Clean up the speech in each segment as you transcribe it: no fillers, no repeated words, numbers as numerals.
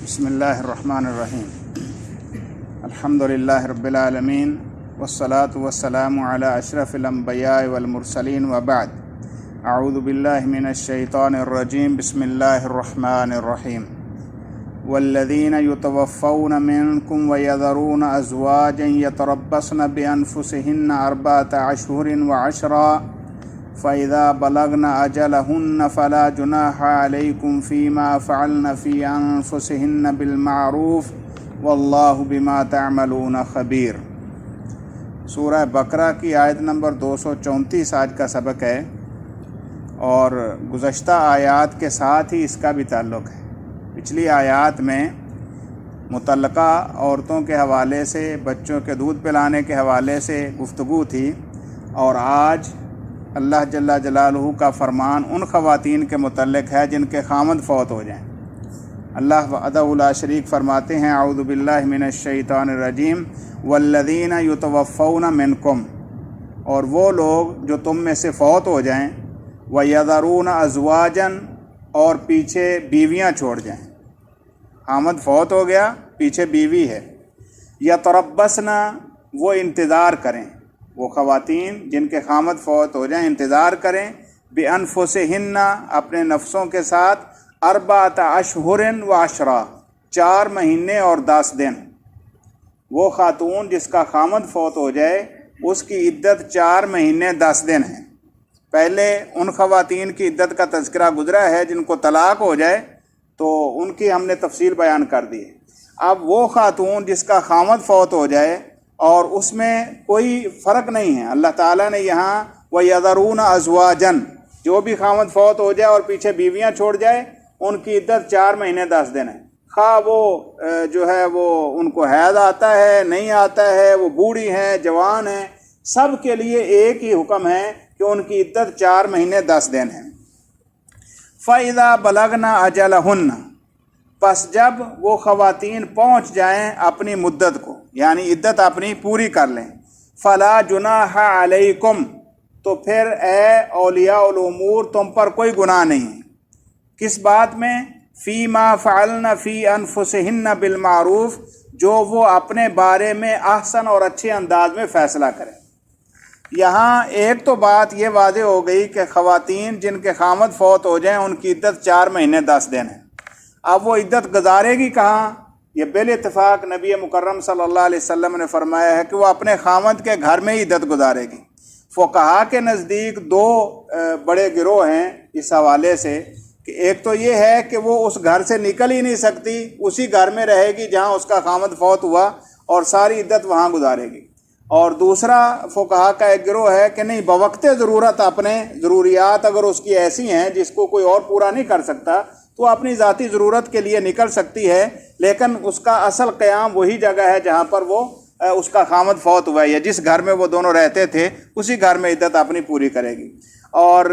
بسم اللہ الرحمن الرحیم الحمدللہ رب العالمین والصلاة والسلام علی اشرف الانبیاء والمرسلین وبعد اعوذ باللہ من الشیطان الرجیم بسم اللہ الرحمن الرحیم والذین یتوفون منکم ویذرون ازواجا یتربصن بانفسہن 4 اشہر وعشرا فَإِذَا بَلَغْنَ أَجَلَهُنَّ فَلَا جُنَاحَ عَلَيْكُمْ فِي مَا فَعَلْنَ فِي أَنفُسِهِنَّ بِالْمَعْرُوفِ وَاللَّهُ بِمَا تَعْمَلُونَ خَبِيرٌ۔ سورہ بقرہ کی آیت نمبر 234 آج کا سبق ہے، اور گزشتہ آیات کے ساتھ ہی اس کا بھی تعلق ہے۔ پچھلی آیات میں مطلقہ عورتوں کے حوالے سے، بچوں کے دودھ پلانے کے حوالے سے گفتگو تھی، اور آج اللہ جل جلالہ کا فرمان ان خواتین کے متعلق ہے جن کے خامند فوت ہو جائیں۔ اللہ وحدہ لا شریک فرماتے ہیں اعوذ باللہ من الشیطان الرجیم والذین یتوفون منکم، اور وہ لوگ جو تم میں سے فوت ہو جائیں، ویذرون ازواجا، اور پیچھے بیویاں چھوڑ جائیں۔ خامند فوت ہو گیا، پیچھے بیوی ہے۔ یتربصن، وہ انتظار کریں، وہ خواتین جن کے خامد فوت ہو جائیں انتظار کریں، بِأَنفُسِهِنَّ، اپنے نفسوں کے ساتھ، 4 اشہر وعشرا، 4 مہینے اور 10 دن۔ وہ خاتون جس کا خامد فوت ہو جائے اس کی عدت 4 مہینے 10 دن ہے۔ پہلے ان خواتین کی عدت کا تذکرہ گزرا ہے جن کو طلاق ہو جائے تو ان کی ہم نے تفصیل بیان کر دی ہے۔ اب وہ خاتون جس کا خامد فوت ہو جائے اور اس میں کوئی فرق نہیں ہے، اللہ تعالیٰ نے یہاں وَيَذَرُونَ أَزْوَاجًا، جو بھی خامد فوت ہو جائے اور پیچھے بیویاں چھوڑ جائے، ان کی عدت 4 مہینے 10 دن ہے۔ خواہ وہ جو ہے وہ ان کو حیض آتا ہے نہیں آتا ہے، وہ بوڑھی ہیں جوان ہیں، سب کے لیے ایک ہی حکم ہے کہ ان کی عدت 4 مہینے 10 دن ہے۔ فَإِذَا بَلَغْنَ أَجَلَهُنَّ، پس جب وہ خواتین پہنچ جائیں اپنی مدت کو، یعنی عدت اپنی پوری کر لیں، فلا جناح علیکم، تو پھر اے اولیاء الامور تم پر کوئی گناہ نہیں ہے۔ کس بات میں؟ فی ما فعلن فی انفسہن بالمعروف، جو وہ اپنے بارے میں احسن اور اچھے انداز میں فیصلہ کریں۔ یہاں ایک تو بات یہ واضح ہو گئی کہ خواتین جن کے خامد فوت ہو جائیں ان کی عدت 4 مہینے 10 دن ہے۔ اب وہ عدت گزارے گی کہاں؟ یہ بال اتفاق نبی مکرم صلی اللہ علیہ وسلم نے فرمایا ہے کہ وہ اپنے خامند کے گھر میں ہی عدت گزارے گی۔ فقہا کے نزدیک 2 بڑے گروہ ہیں اس حوالے سے، کہ ایک تو یہ ہے کہ وہ اس گھر سے نکل ہی نہیں سکتی، اسی گھر میں رہے گی جہاں اس کا خامند فوت ہوا اور ساری عدت وہاں گزارے گی، اور دوسرا فقہا کا ایک گروہ ہے کہ نہیں، بوقت ضرورت اپنے ضروریات اگر اس کی ایسی ہیں جس کو کوئی اور پورا نہیں کر سکتا تو اپنی ذاتی ضرورت کے لیے نکل سکتی ہے، لیکن اس کا اصل قیام وہی جگہ ہے جہاں پر وہ اس کا خامد فوت ہوا ہے، یا جس گھر میں وہ دونوں رہتے تھے اسی گھر میں عدت اپنی پوری کرے گی۔ اور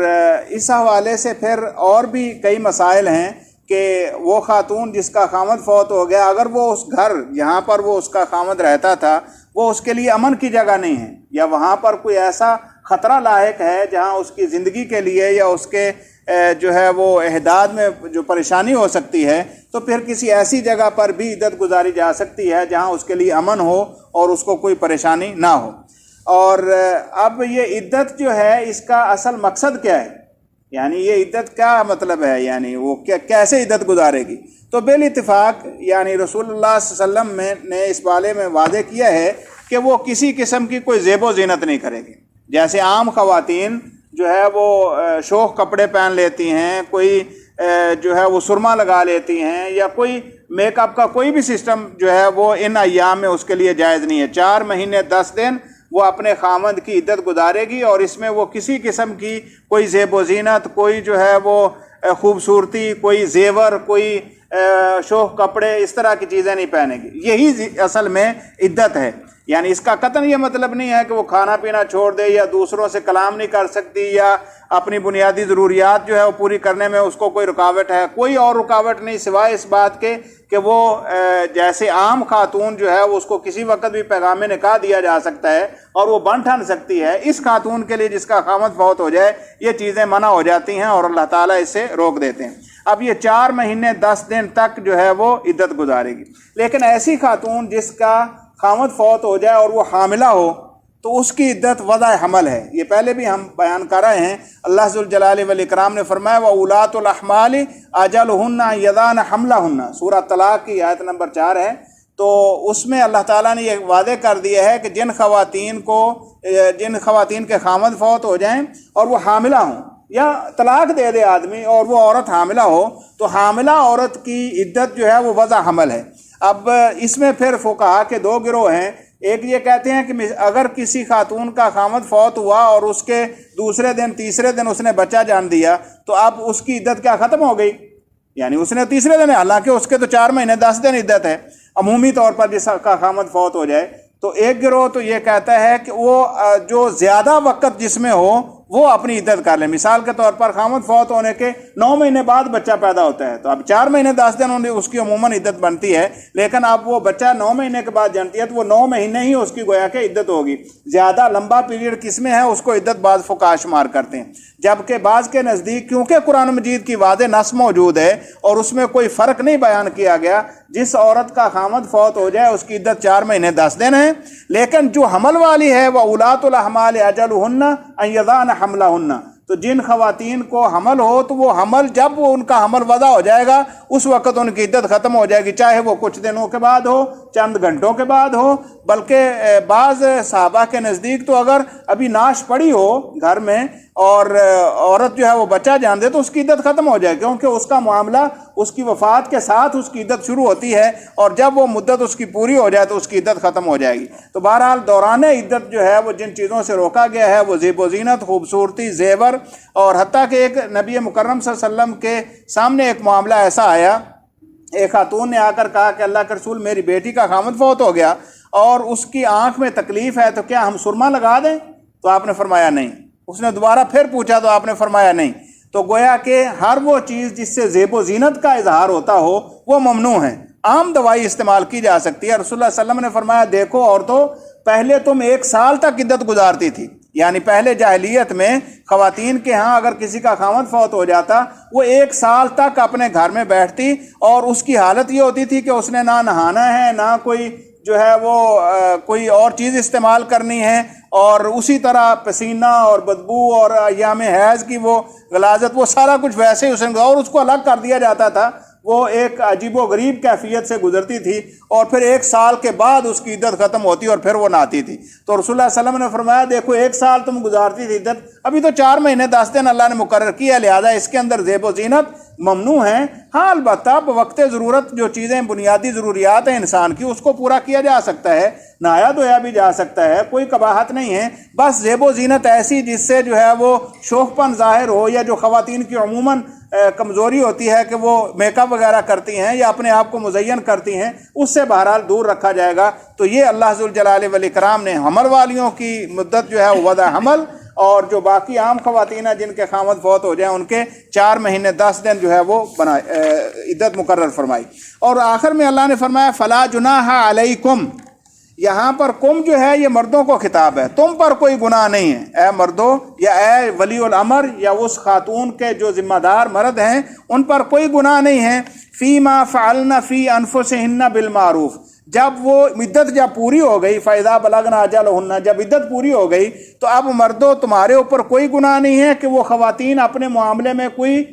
اس حوالے سے پھر اور بھی کئی مسائل ہیں کہ وہ خاتون جس کا خامد فوت ہو گیا، اگر وہ اس گھر جہاں پر وہ اس کا خامد رہتا تھا وہ اس کے لیے امن کی جگہ نہیں ہے، یا وہاں پر کوئی ایسا خطرہ لاحق ہے جہاں اس کی زندگی کے لیے یا اس کے جو ہے وہ احداد میں جو پریشانی ہو سکتی ہے، تو پھر کسی ایسی جگہ پر بھی عدت گزاری جا سکتی ہے جہاں اس کے لیے امن ہو اور اس کو کوئی پریشانی نہ ہو۔ اور اب یہ عدت جو ہے اس کا اصل مقصد کیا ہے، یعنی یہ عدت کیا مطلب ہے، یعنی وہ کیسے عدت گزارے گی؟ تو بال اتفاق یعنی رسول اللہ صلی اللہ علیہ وسلم نے اس بارے میں واضح کیا ہے کہ وہ کسی قسم کی کوئی زیب و زینت نہیں کرے گی۔ جیسے عام خواتین جو ہے وہ شوخ کپڑے پہن لیتی ہیں، کوئی جو ہے وہ سرما لگا لیتی ہیں، یا کوئی میک اپ کا کوئی بھی سسٹم جو ہے وہ ان ایام میں اس کے لیے جائز نہیں ہے۔ 4 مہینے 10 دن وہ اپنے خامند کی عدت گزارے گی، اور اس میں وہ کسی قسم کی کوئی زیب و زینت، کوئی جو ہے وہ خوبصورتی، کوئی زیور، کوئی شوخ کپڑے، اس طرح کی چیزیں نہیں پہنے گی۔ یہی اصل میں عدت ہے۔ یعنی اس کا قطعاً یہ مطلب نہیں ہے کہ وہ کھانا پینا چھوڑ دے یا دوسروں سے کلام نہیں کر سکتی یا اپنی بنیادی ضروریات جو ہے وہ پوری کرنے میں اس کو کوئی رکاوٹ ہے. کوئی اور رکاوٹ نہیں سوائے اس بات کے کہ وہ جیسے عام خاتون جو ہے وہ اس کو کسی وقت بھی پیغام نکاح دیا جا سکتا ہے اور وہ بن ٹھن سکتی ہے. اس خاتون کے لیے جس کا خامد فوت ہو جائے یہ چیزیں منع ہو جاتی ہیں اور اللہ تعالیٰ اسے روک دیتے ہیں. اب یہ 4 مہینے 10 دن تک جو ہے وہ عدت گزارے گی. لیکن ایسی خاتون جس کا خامد فوت ہو جائے اور وہ حاملہ ہو تو اس کی عدت وضع حمل ہے. یہ پہلے بھی ہم بیان کر رہے ہیں. اللہ ذوالجلال والاکرام نے فرمایا وَأُولَاتُ الْأَحْمَالِ أَجَلُهُنَّ أَن يَضَعْنَ حَمْلَهُنَّ، سورہ طلاق کی آیت نمبر 4 ہے. تو اس میں اللہ تعالیٰ نے یہ وعدے کر دیا ہے کہ جن خواتین کے خامد فوت ہو جائیں اور وہ حاملہ ہوں یا طلاق دے دے آدمی اور وہ عورت حاملہ ہو تو حاملہ عورت کی عدت جو ہے وہ وضع حمل ہے. اب اس میں پھر فقہا کے 2 گروہ ہیں. ایک یہ کہتے ہیں کہ اگر کسی خاتون کا خامد فوت ہوا اور اس کے دوسرے دن تیسرے دن اس نے بچہ جان دیا تو اب اس کی عدت کیا ختم ہو گئی، یعنی اس نے تیسرے دن، حالانکہ اس کے تو 4 مہینے 10 دن عدت ہے عمومی طور پر جس کا خامد فوت ہو جائے. تو ایک گروہ تو یہ کہتا ہے کہ وہ جو زیادہ وقت جس میں ہو وہ اپنی عدت کر لیں. مثال کے طور پر خامد فوت ہونے کے 9 مہینے بعد بچہ پیدا ہوتا ہے تو اب 4 مہینے 10 دن اس کی عموماً عدت بنتی ہے، لیکن اب وہ بچہ 9 مہینے کے بعد جنتی ہے تو وہ 9 مہینے ہی اس کی گویا کہ عدت ہوگی. زیادہ لمبا پیریڈ کس میں ہے اس کو عدت بعض فقہا شمار کرتے ہیں، جبکہ بعض کے نزدیک کیونکہ قرآن مجید کی واضح نص موجود ہے اور اس میں کوئی فرق نہیں بیان کیا گیا، جس عورت کا خامد فوت ہو جائے اس کی عدت 4 مہینے 10 دن ہے. لیکن جو حمل والی ہے وہ اولاد الحمال اجلہن ان یضعن حملہن، تو جن خواتین کو حمل ہو تو وہ حمل جب وہ ان کا حمل وضع ہو جائے گا اس وقت ان کی عدت ختم ہو جائے گی، چاہے وہ کچھ دنوں کے بعد ہو چند گھنٹوں کے بعد ہو. بلکہ بعض صحابہ کے نزدیک تو اگر ابھی ناش پڑی ہو گھر میں اور عورت جو ہے وہ بچہ جان دے تو اس کی عدت ختم ہو جائے، کیونکہ اس کا معاملہ اس کی وفات کے ساتھ اس کی عدت شروع ہوتی ہے اور جب وہ مدت اس کی پوری ہو جائے تو اس کی عدت ختم ہو جائے گی. تو بہرحال دوران عدت جو ہے وہ جن چیزوں سے روکا گیا ہے وہ زیب و زینت، خوبصورتی، زیور، اور حتیٰ کہ ایک نبی مکرم صلی اللہ علیہ وسلم کے سامنے ایک معاملہ ایسا آیا، ایک خاتون نے آ کر کہا کہ اللہ کے رسول میری بیٹی کا خامد فوت ہو گیا اور اس کی آنکھ میں تکلیف ہے تو کیا ہم سرما لگا دیں؟ تو آپ نے فرمایا نہیں. اس نے دوبارہ پھر پوچھا تو آپ نے فرمایا نہیں. تو گویا کہ ہر وہ چیز جس سے زیب و زینت کا اظہار ہوتا ہو وہ ممنوع ہے. عام دوائی استعمال کی جا سکتی ہے. رسول اللہ صلی اللہ علیہ وسلم نے فرمایا دیکھو عورتوں، پہلے تم 1 سال تک عدت گزارتی تھی، یعنی پہلے جاہلیت میں خواتین کے ہاں اگر کسی کا خامد فوت ہو جاتا وہ 1 سال تک اپنے گھر میں بیٹھتی اور اس کی حالت یہ ہوتی تھی کہ اس نے نہ نہانا ہے نہ کوئی جو ہے وہ کوئی اور چیز استعمال کرنی ہے، اور اسی طرح پسینہ اور بدبو اور ایام حیض کی وہ غلاظت وہ سارا کچھ ویسے ہی اور اس کو الگ کر دیا جاتا تھا. وہ ایک عجیب و غریب کیفیت سے گزرتی تھی اور پھر 1 سال کے بعد اس کی عدت ختم ہوتی اور پھر وہ ناتی تھی. تو رسول اللہ صلی اللہ علیہ وسلم نے فرمایا دیکھو 1 سال تم گزارتی تھی عدت، ابھی تو 4 مہینے 10 دن اللہ نے مقرر کیا، لہذا اس کے اندر زیب و زینت ممنوع ہیں. ہاں البتہ بوقت ضرورت جو چیزیں بنیادی ضروریات ہیں انسان کی اس کو پورا کیا جا سکتا ہے، نہایا دھویا بھی جا سکتا ہے، کوئی قباحت نہیں ہے. بس زیب و زینت ایسی جس سے جو ہے وہ شوخ پن ظاہر ہو، یا جو خواتین کی عموماً کمزوری ہوتی ہے کہ وہ میک اپ وغیرہ کرتی ہیں یا اپنے آپ کو مزین کرتی ہیں، اس سے بہرحال دور رکھا جائے گا. تو یہ اللہ ذوالجلال والاکرام نے حمل والیوں کی مدت جو ہے وضع حمل، اور جو باقی عام خواتین ہیں جن کے خامد فوت ہو جائیں ان کے 4 مہینے 10 دن جو ہے وہ عدت مقرر فرمائی. اور آخر میں اللہ نے فرمایا فلا جناح علیکم، یہاں پر کم جو ہے یہ مردوں کو خطاب ہے، تم پر کوئی گناہ نہیں ہے اے مردوں یا اے ولی الامر یا اس خاتون کے جو ذمہ دار مرد ہیں ان پر کوئی گناہ نہیں ہے. فیما فعلن فی انفسہن بالمعروف، جب وہ عدت جب پوری ہو گئی، فَإِذَا بَلَغْنَ أَجَلَهُنَّ، جب عدت پوری ہو گئی تو اب مردوں تمہارے اوپر کوئی گناہ نہیں ہے کہ وہ خواتین اپنے معاملے میں کوئی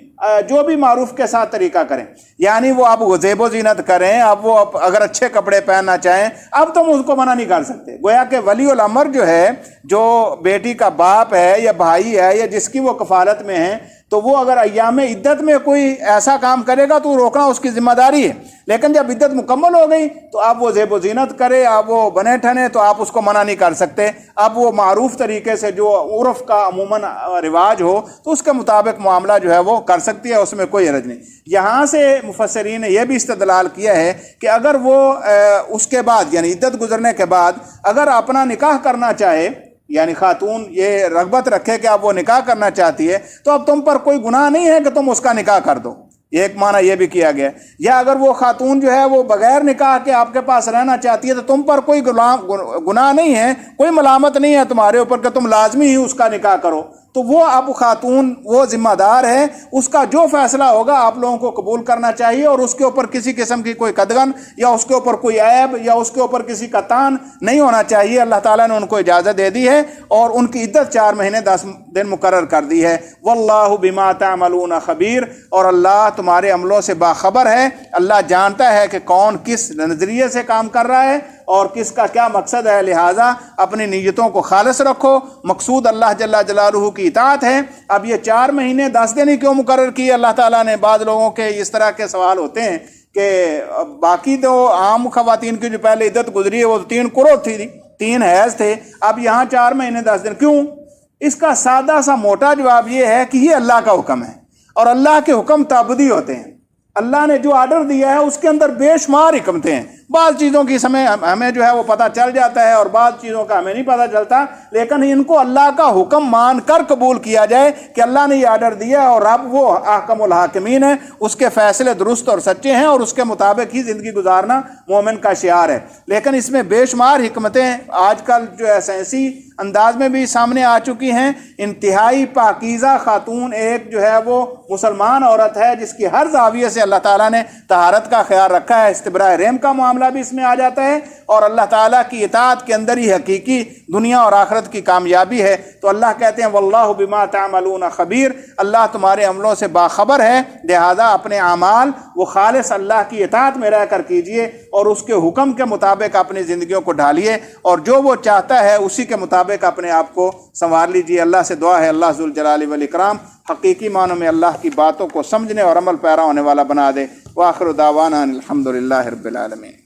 جو بھی معروف کے ساتھ طریقہ کریں، یعنی وہ اب زیب و زینت کریں، اب وہ اگر اچھے کپڑے پہننا چاہیں اب تم اس کو منع نہیں کر سکتے. گویا کہ ولی الامر جو ہے، جو بیٹی کا باپ ہے یا بھائی ہے یا جس کی وہ کفالت میں ہے، تو وہ اگر ایام عدت میں کوئی ایسا کام کرے گا تو روکنا اس کی ذمہ داری ہے، لیکن جب عدت مکمل ہو گئی تو آپ وہ زیب و زینت کرے، آپ وہ بنے ٹھنے، تو آپ اس کو منع نہیں کر سکتے۔ اب وہ معروف طریقے سے جو عرف کا عموماً رواج ہو تو اس کے مطابق معاملہ جو ہے وہ کر سکتی ہے، اس میں کوئی حرج نہیں۔ یہاں سے مفسرین نے یہ بھی استدلال کیا ہے کہ اگر وہ اس کے بعد یعنی عدت گزرنے کے بعد اگر اپنا نکاح کرنا چاہے، یعنی خاتون یہ رغبت رکھے کہ اب وہ نکاح کرنا چاہتی ہے، تو اب تم پر کوئی گناہ نہیں ہے کہ تم اس کا نکاح کر دو، ایک معنی یہ بھی کیا گیا۔ یا اگر وہ خاتون جو ہے وہ بغیر نکاح کے آپ کے پاس رہنا چاہتی ہے تو تم پر کوئی گناہ نہیں ہے، کوئی ملامت نہیں ہے تمہارے اوپر کہ تم لازمی ہی اس کا نکاح کرو۔ تو وہ اب خاتون وہ ذمہ دار ہے، اس کا جو فیصلہ ہوگا آپ لوگوں کو قبول کرنا چاہیے، اور اس کے اوپر کسی قسم کی کوئی قدغن یا اس کے اوپر کوئی عیب یا اس کے اوپر کسی کا تان نہیں ہونا چاہیے۔ اللہ تعالیٰ نے ان کو اجازت دے دی ہے اور ان کی عدت 4 مہینے 10 دن مقرر کر دی ہے۔ واللہ بما تعملون خبیر، اور اللہ تمہارے عملوں سے باخبر ہے۔ اللہ جانتا ہے کہ کون کس نظریے سے کام کر رہا ہے اور کس کا کیا مقصد ہے، لہٰذا اپنی نیتوں کو خالص رکھو، مقصود اللہ جل جلالہ کی اطاعت ہے۔ اب یہ 4 مہینے 10 دن ہی کیوں مقرر کیے اللہ تعالیٰ نے؟ بعض لوگوں کے اس طرح کے سوال ہوتے ہیں کہ باقی تو عام خواتین کی جو پہلے عدت گزری ہے وہ 3 قرء تھی، 3 حیض تھے، اب یہاں 4 مہینے 10 دن کیوں؟ اس کا سادہ سا موٹا جواب یہ ہے کہ یہ اللہ کا حکم ہے، اور اللہ کے حکم تعبدی ہوتے ہیں۔ اللہ نے جو آرڈر دیا ہے اس کے اندر بے شمار حکمتیں ہیں۔ بعض چیزوں کی ہمیں جو ہے وہ پتہ چل جاتا ہے اور بعض چیزوں کا ہمیں نہیں پتہ چلتا، لیکن ان کو اللہ کا حکم مان کر قبول کیا جائے کہ اللہ نے یہ آرڈر دیا اور اب وہ احکم الحاکمین ہے، اس کے فیصلے درست اور سچے ہیں اور اس کے مطابق ہی زندگی گزارنا مومن کا شعار ہے۔ لیکن اس میں بے شمار حکمتیں آج کل جو ہے سائنسی انداز میں بھی سامنے آ چکی ہیں۔ انتہائی پاکیزہ خاتون ایک جو ہے وہ مسلمان عورت ہے جس کی ہر زاویے سے اللہ تعالیٰ نے طہارت کا خیال رکھا ہے، استبراء رحم کا معاملہ بھی اس میں آ جاتا ہے، اور اللہ تعالیٰ کی اطاعت کے اندر ہی حقیقی دنیا اور آخرت کی کامیابی ہے۔ تو اللہ کہتے ہیں واللہ بما تعملون خبیر، اللہ تمہارے عملوں سے باخبر ہے، لہذا اپنے اعمال وہ خالص اللہ کی اطاعت میں رہ کر کیجئے اور اس کے حکم کے مطابق اپنی زندگیوں کو ڈھالیے، اور جو وہ چاہتا ہے اسی کے مطابق اپنے آپ کو سنوار لیجئے۔ اللہ سے دعا ہے اللہ ذوالجلال والاکرام حقیقی معنوں میں اللہ کی باتوں کو سمجھنے اور عمل پیرا ہونے والا بنا دے۔ وآخر دعوانا الحمدللہ رب العالمین۔